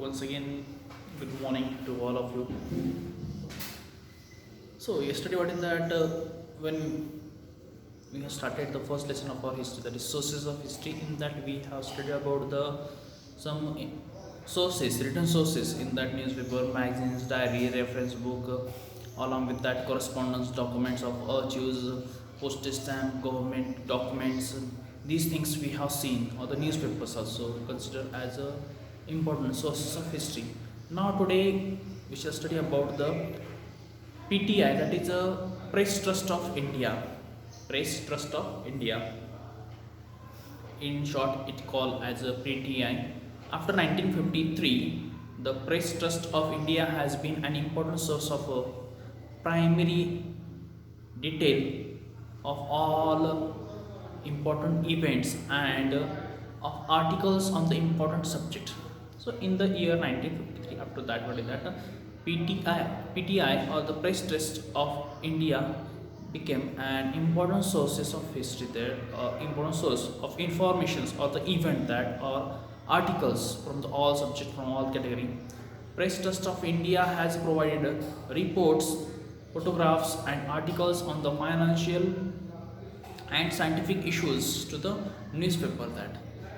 once again, good morning to all of you. So, yesterday, what is that when we have started the first lesson of our history, that is sources of history. In that, we have studied about the some sources, written sources in that newspaper, magazines, diary, reference book, along with that correspondence documents of archives, postage stamp, government documents. These things we have seen, or the newspapers also considered as important sources of history. Now today we shall study about the PTI, that is a Press Trust of India. Press Trust of India. In short, it called as a PTI. After 1953, the Press Trust of India has been an important source of primary detail of all important events and of articles on the important subject. So in the year 1953, after that, what is that? PTI or the Press Trust of India became an important sources of history there, important source of informations or the event that or articles from the all subject from all category. Press Trust of India has provided reports, photographs and articles on the financial and scientific issues to the newspaper that.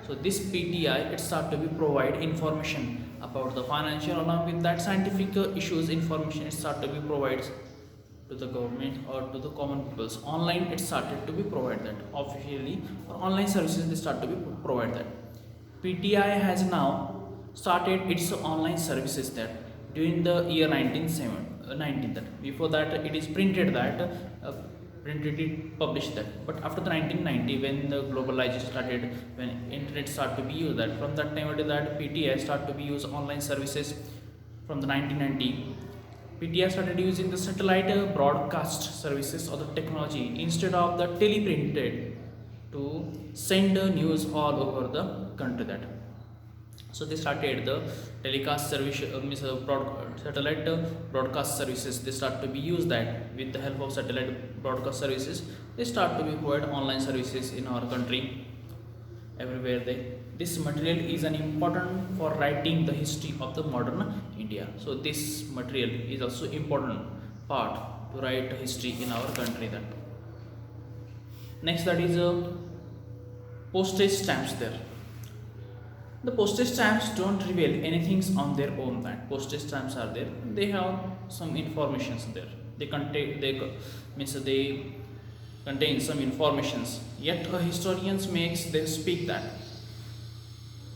So this PTI it start to be provide information about the financial along with that scientific issues information it start to be provided to the government or to the common peoples. Online it started to be provided that officially or online services they start to be provide that. PTI has now started its online services that during the year 19 that before that it is printed that printed it published that, but after the 1990 when the globalization started, when internet started to be used, that from that time until that PTI started to be used online services. From the 1990 PTI started using the satellite broadcast services or the technology instead of the teleprinted to send news all over the country that. So they started the telecast service, satellite broadcast services. They start to be used that with the help of satellite broadcast services. They start to be provide online services in our country everywhere. This material is an important for writing the history of the modern India. So this material is also important part to write history in our country. That next that is postage stamps there. The postage stamps don't reveal anything on their own. That postage stamps are there. They have some informations there. They contain some informations. Yet a historians makes them speak that.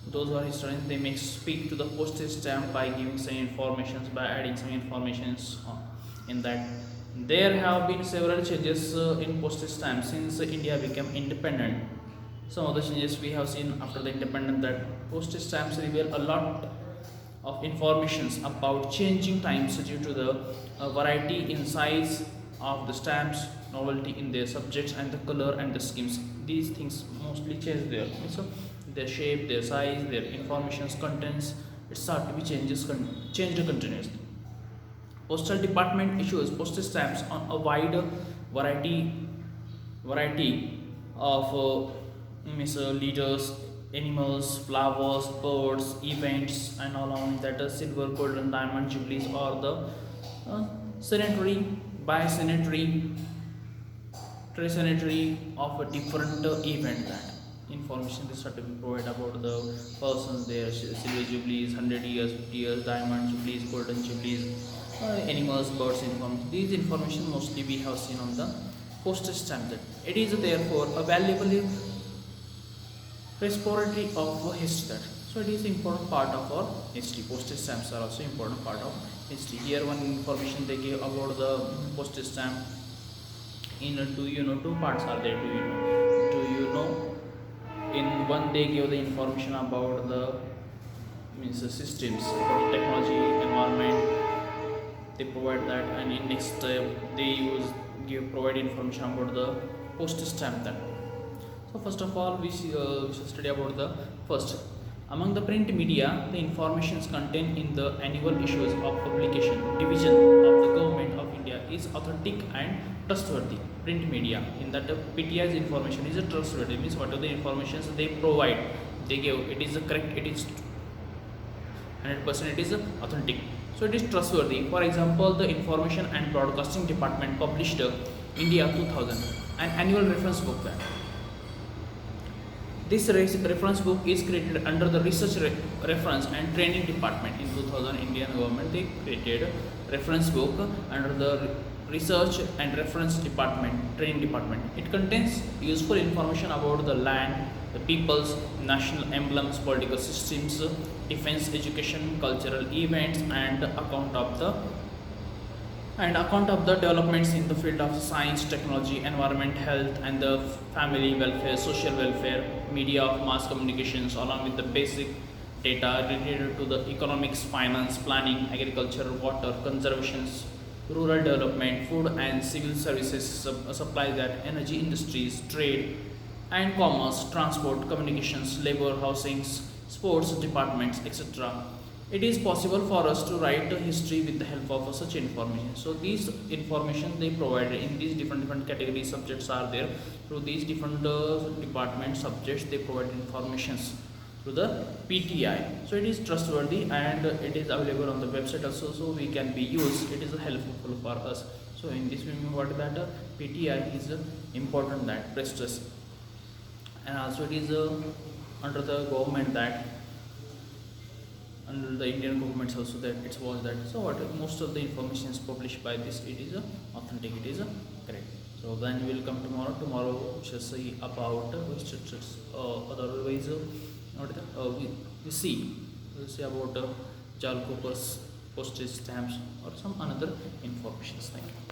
Those who are historians they make speak to the postage stamp by giving some informations, by adding some informations in that. There have been several changes in postage stamps since India became independent. Some of the changes we have seen after the independence that postage stamps reveal a lot of informations about changing times due to the variety in size of the stamps, novelty in their subjects and the color and the schemes. These things mostly change there. So their shape, their size, their informations, contents, it start to be changed continuously. Postal department issues postage stamps on a wide variety of leaders, animals, flowers, birds, events, and along that silver, golden, diamond, jubilees, or the centenary, bicentenary, tricentenary of a different event. That information they start to be provided about the persons there, silver jubilees, 100 years, 50 years, diamond jubilees, golden jubilees, animals, birds, information. These information mostly we have seen on the postage stamp. That it is therefore a valuable repository of history. So it is important part of our history. Postage stamps are also important part of history. Here one information they give about the postage stamp. In two parts are there. Do you know? In one they give the information about the systems, about technology, environment. They provide that, and in next they provide information about the postage stamp. That so first of all, we should study about the first. Among the print media, the informations contained in the annual issues of publication division of the government of India is authentic and trustworthy. Print media in that PTI's information is a trustworthy, means whatever the informations they provide, they give it is correct, it is 100% it is authentic. So it is trustworthy. For example, the Information and Broadcasting Department published India 2000, an annual reference book. That this reference book is created under the Research Reference and Training Department. In 2000, Indian government they created reference book under the Research and Reference Department, Training Department. It contains useful information about the land, the peoples, national emblems, political systems, defense, education, cultural events, and account of the developments in the field of science, technology, environment, health, and the family welfare, social welfare, media of mass communications, along with the basic data related to the economics, finance, planning, agriculture, water, conservations, rural development, food and civil services, supply that energy industries, trade and commerce, transport, communications, labor, housings, sports departments, etc. It is possible for us to write a history with the help of such information. So these information they provided in these different category subjects are there. Through these different department subjects they provide informations through the PTI. So it is trustworthy and it is available on the website also. So we can be used. It is helpful for us. So in this we what that PTI is important that prestigious, and also it is under the government that under the Indian government also that it was that. So what most of the information is published by this, it is authentic, it is correct. So then we will come tomorrow. Tomorrow we shall see about otherwise what is that? We'll see about Jal Cooper's postage stamps or some another information. Thank you.